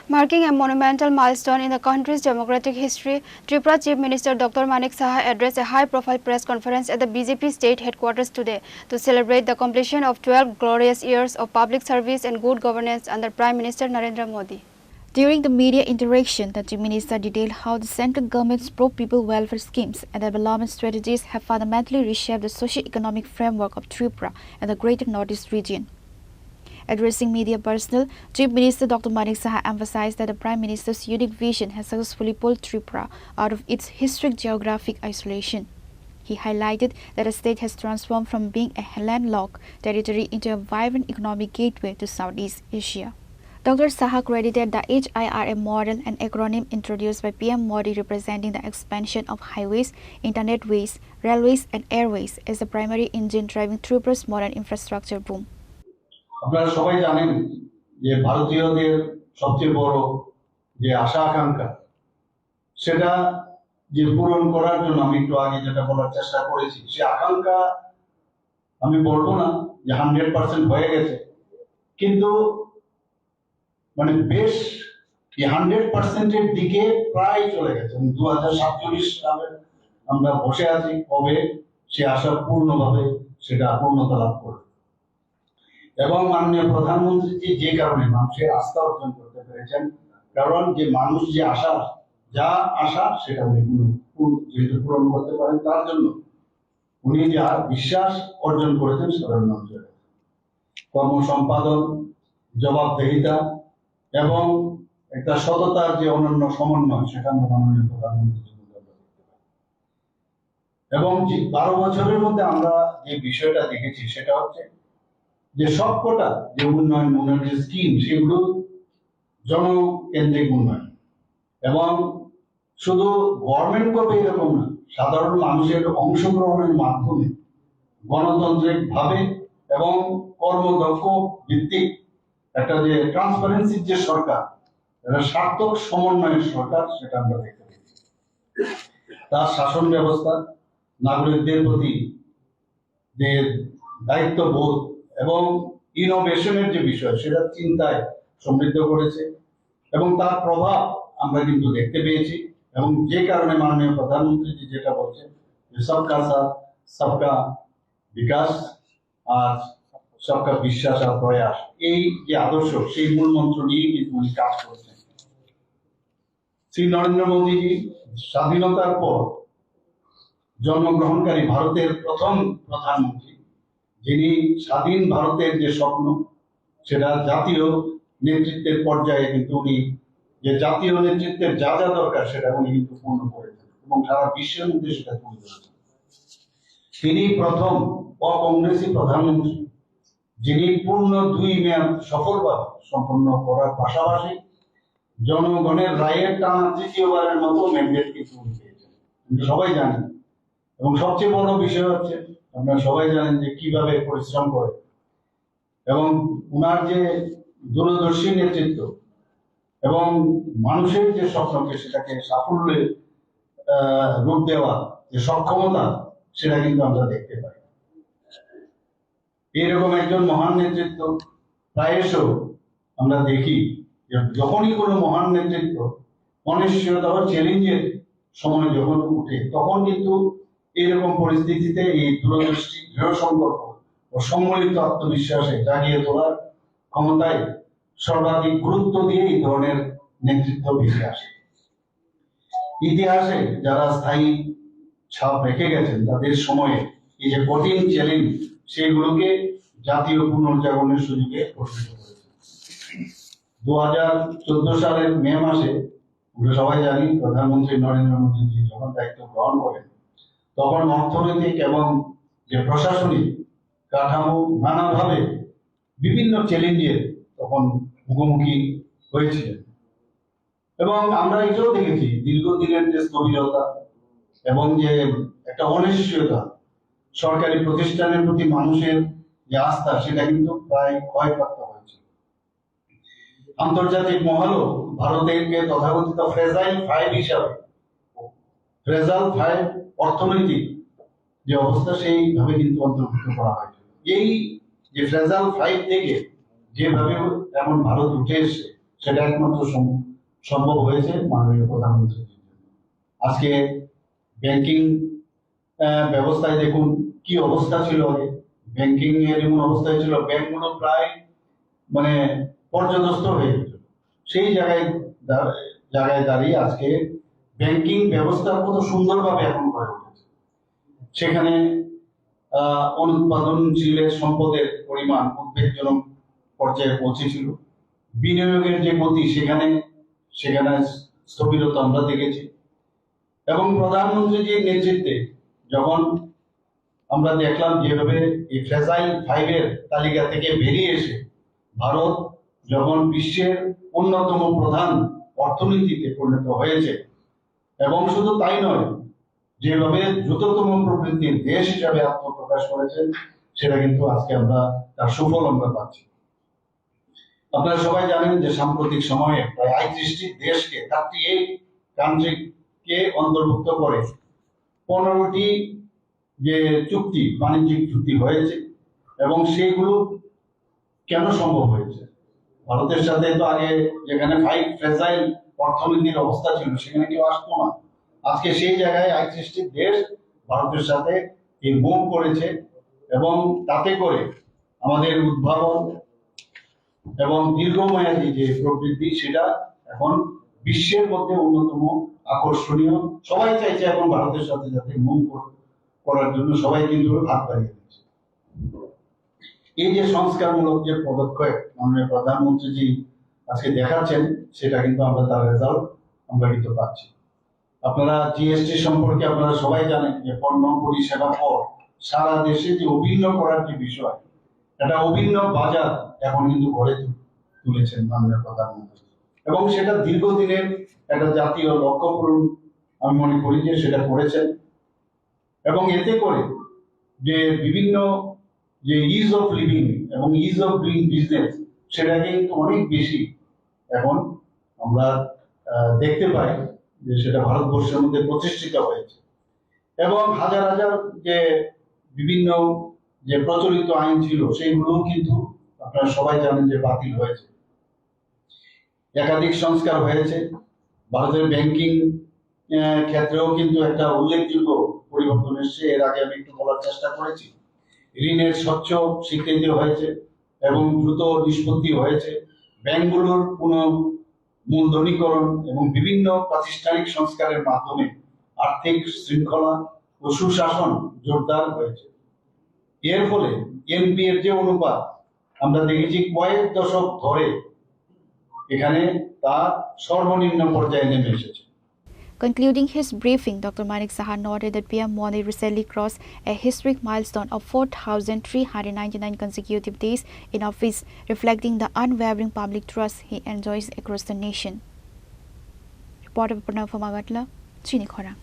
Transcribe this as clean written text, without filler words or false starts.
Marking a monumental milestone in the country's democratic history, Tripura Chief Minister Dr. Manik Saha addressed a high-profile press conference at the BJP state headquarters today to celebrate the completion of 12 glorious years of public service and good governance under Prime Minister Narendra Modi. During the media interaction, the Chief Minister detailed how the central government's pro-people welfare schemes and development strategies have fundamentally reshaped the socio-economic framework of Tripura and the Greater Northeast region. Addressing media personnel, Chief Minister Dr. Manik Saha emphasized that the Prime Minister's unique vision has successfully pulled Tripura out of its historic geographic isolation. He highlighted that the state has transformed from being a landlocked territory into a vibrant economic gateway to Southeast Asia. Dr. Saha credited the HIRA model, an acronym introduced by PM Modi representing the expansion of highways, internetways, railways and airways as the primary engine driving Tripura's modern infrastructure boom. আপনারা সবাই জানেন যে ভারতীয়দের সবচেয়ে বড় যে আশা আকাঙ্ক্ষা সেটা যে পূরণ করার জন্য আমি একটু আগে যেটা বলার চেষ্টা করেছি সেই আকাঙ্ক্ষা আমি বলবো না যে 100% হয়ে গেছে, কিন্তু মানে বেশ 100% এর দিকে প্রায় চলে গেছে। 2047 সালে আমরা বসে আছি কবে সে আশা পূর্ণভাবে সেটা পূর্ণতা লাভ করবে। এবং মাননীয় প্রধানমন্ত্রী যে কারণে মানুষের আস্থা অর্জন করতে পেরেছেন, কারণ যে মানুষ যে যা আশা সেটা উনি যেহেতু পূরণ করতে পারেন তার জন্য উনি যে বিশ্বাস অর্জন করেছেন সাধারণ মানুষের কর্ম সম্পাদন, জবাবদিহিতা এবং একটা সততার যে অনন্য সমন্বয় সেটা আমরা মাননীয় প্রধানমন্ত্রী এবং 12 বছরের মধ্যে আমরা যে বিষয়টা দেখেছি সেটা হচ্ছে যে সবকটা যে উন্নয়নের স্কিম সেগুলো জনকেন্দ্রিক উন্নয়ন এবং শুধু গভর্নমেন্ট করবে এরকম না, সাধারণ মানুষের অংশগ্রহণের মাধ্যমে গণতান্ত্রিক ভাবে এবং কর্মদক্ষ ভিত্তিক একটা যে ট্রান্সপারেন্সির যে সরকার, এটা সার্থক সমন্বয়ের সরকার সেটা আমরা দেখতে পেয়েছি। তার শাসন ব্যবস্থা, নাগরিকদের প্রতি যে দায়িত্ববোধ এবং ইনোভেশনের যে বিষয় সেটা চিন্তায় সমৃদ্ধ করেছে এবং তার প্রভাব আমরা কিন্তু দেখতে পেয়েছি। এবং যে কারণে মাননীয় প্রধানমন্ত্রী যেটা বলছেন যে সবকা সাথ সবকা বিকাশ আর সবকা বিশ্বাস আর প্রয়াস, এই যে আদর্শ সেই মূল মন্ত্র নিয়ে কিন্তু উনি কাজ করছেন। শ্রী নরেন্দ্র মোদীজি স্বাধীনতার পর জন্মগ্রহণকারী ভারতের প্রথম প্রধানমন্ত্রী, যিনি স্বাধীন ভারতের যে স্বপ্ন সেটা জাতীয় নেতৃত্বের পর্যায়ে কিন্তু উনি যে জাতীয় নেতৃত্বের যা যা দরকার সেটা উনি কিন্তু পূর্ণ করেছেন এবং সারা বিশ্বের মধ্যে সেটা তুলে ধরেছেন। তিনি প্রথম অকংগ্রেসী প্রধানমন্ত্রী যিনি পূর্ণ 2 মেয়াদ সফলভাবে সম্পন্ন করার পাশাপাশি জনগণের রায়ের টানা তৃতীয়বারের মতো ম্যান্ডেট কিন্তু উনি পেয়েছেন। কিন্তু সবাই জানেন এবং সবচেয়ে বড় বিষয় হচ্ছে আপনারা সবাই জানেন যে কিভাবে পরিশ্রম করে এবং উনার যে দূরদর্শী নেতৃত্ব এবং মানুষের যে স্বপ্নকে সেটাকে সাফল্যে রূপ দেওয়া যে সক্ষমতা সেটা কিন্তু আমরা দেখতে পাই। এইরকম একজন মহান নেতৃত্ব প্রায়শ আমরা দেখি যে যখনই কোনো মহান নেতৃত্ব অনিশ্চয়তা বা চ্যালেঞ্জের সময় যখন উঠে তখন কিন্তু এইরকম পরিস্থিতিতে এই দূরদৃষ্টি, দৃঢ় সংকল্প ও সম্মিলিত আত্মবিশ্বাসে জাগিয়ে তোলার ক্ষমতায় সর্বাধিক গুরুত্ব দিয়ে এই ধরনের নেতৃত্ব বেশি আসে। ইতিহাসে যারা স্থায়ী ছাপ রেখে গেছেন তাদের সময়ে এই যে কঠিন চ্যালেঞ্জ সেগুলোকে জাতীয় পুনর্জাগরণের সুযোগে পরিণত করেছে। 2014 সালের মে মাসে আমরা সবাই জানি প্রধানমন্ত্রী নরেন্দ্র মোদী যখন দায়িত্ব গ্রহণ করেন তখন অর্থনৈতিক এবং যে প্রশাসনিক কাঠামো নানাভাবে বিভিন্ন চ্যালেঞ্জের তখন মুখোমুখি হয়েছিলেন এবং আমরা এটাও দেখেছি দীর্ঘদিনের যে স্থবিরতা এবং যে একটা অনিশ্চয়তা, সরকারি প্রতিষ্ঠানের প্রতি মানুষের যে আস্থা সেটা কিন্তু প্রায় ক্ষয়প্রাপ্ত হয়েছে। আন্তর্জাতিক মহলও ভারতকে তথাকথিত ফ্রেজাইল 5 হিসাবে, ফ্রেজাইল 5 অর্থনৈতিক যে অবস্থা সেইভাবে কিন্তু অন্তর্ভুক্ত করা হয়েছে। এই যে ফ্রেজাইল 5 থেকে যেভাবে এমন ভারত উঠে এসে সেটা একমাত্র সম্ভব হয়েছে মাননীয় প্রধানমন্ত্রীর জন্য। আজকে ব্যাংকিং ব্যবস্থায় দেখুন কি অবস্থা ছিল আগে। ব্যাংকিং এর এমন অবস্থায় ছিল, ব্যাংকগুলো প্রায় মানে পর্যদস্ত হয়ে গেছিল। সেই জায়গায় দাঁড়িয়ে আজকে ব্যাংকিং ব্যবস্থা কত সুন্দরভাবে এখন গড়ে উঠেছে। সেখানে অনুৎপাদনশীল সম্পদের পরিমাণ উদ্বেগজনক পর্যায়ে পৌঁছেছিল। বিনিয়োগের যে গতি সেখানে স্থবিরতা আমরা দেখেছি। এবং প্রধানমন্ত্রীজির নেতৃত্বে যখন আমরা দেখলাম যেভাবে এই ফ্রেজাইল 5 এর তালিকা থেকে বেরিয়ে এসে ভারত যখন বিশ্বের অন্যতম প্রধান অর্থনীতিতে পরিণত হয়েছে, এবং শুধু তাই নয়, যেভাবে দ্রুততম প্রবৃদ্ধির দেশ হিসাবে আত্মপ্রকাশ করেছেন, সেটা কিন্তু আজকে আমরা তার সুফল আমরা পাচ্ছি। আপনারা সবাই জানেন যে সাম্প্রতিক সময়ে প্রায় 38টি দেশকে 38 কান্ট্রিকে অন্তর্ভুক্ত করে 15টি যে চুক্তি, বাণিজ্যিক চুক্তি হয়েছে। এবং সেইগুলো কেন সম্ভব হয়েছে? ভারতের সাথে তো আগে যেখানে ফ্রেজাইল অর্থনীতির অবস্থা ছিল সেখানে কেউ আসতো না। আজকে সেই জায়গায় 38টি দেশ ভারতের সাথে এই মুভ করেছে, এবং তাতে করে আমাদের উদ্ভাবন এবং দীর্ঘমেয়াদী যে প্রবৃদ্ধি সেটা এখন বিশ্বের মধ্যে অন্যতম আকর্ষণীয়। সবাই চাইছে এখন ভারতের সাথে যাতে মুভ করার জন্য সবাই কিন্তু হাত বাড়িয়ে দিচ্ছে। এই যে সংস্কারমূলক যে পদক্ষেপ মাননীয় প্রধানমন্ত্রীজি আজকে দেখাচ্ছেন, সেটা কিন্তু আমরা তার রেজাল্ট আমরা কিন্তু পাচ্ছি। আপনারা জিএসটি সম্পর্কে আপনারা সবাই জানেন যে পণ্য পরিষেবা কর সারা দেশে যে অভিন্ন করার যে বিষয়, একটা অভিন্ন বাজার এখন কিন্তু গড়ে তুলেছেন মাননীয় প্রধানমন্ত্রী। এবং সেটা দীর্ঘদিনের একটা জাতীয় লক্ষ্য পূরণ আমি মনে করি যে সেটা করেছেন। এবং এতে করে যে বিভিন্ন যে ইজ অফ লিভিং এবং ইজ অফ ডুইং বিজনেস, সেটা কিন্তু অনেক বেশি এখন আমরা দেখতে পাই যে সেটা ভারতবর্ষের মধ্যে প্রতিষ্ঠিত হয়েছে। এবং হাজার হাজার যে বিভিন্ন যে প্রচলিত আইন ছিল সেইগুলোও কিন্তু আপনারা সবাই জানেন যে বাতিল হয়েছে। একাধিক সংস্কার হয়েছে। ভারতের ব্যাংকিং ক্ষেত্রেও কিন্তু একটা উল্লেখযোগ্য পরিবর্তন এসেছে। এর আগে আমি একটু বলার চেষ্টা করেছি। ঋণের স্বচ্ছ স্বীকৃতি হয়েছে এবং দ্রুত নিষ্পত্তি হয়েছে। ব্যাংকগুলোর পুনঃমূলধনীকরণ এবং বিভিন্ন প্রাতিষ্ঠানিক সংস্কারের মাধ্যমে আর্থিক শৃঙ্খলা ও সুশাসন জোরদার হয়েছে। এর ফলে এনপিএর যে অনুপাত আমরা দেখেছি কয়েক দশক ধরে এখানে তা সর্বনিম্ন পর্যায়ে নেমে এসেছে। Concluding his briefing, Dr. Manik Saha noted that PM Modi recently crossed a historic milestone of 4,399 consecutive days in office, reflecting the unwavering public trust he enjoys across the nation. Reporter Pranav Magatla, Chini Khora.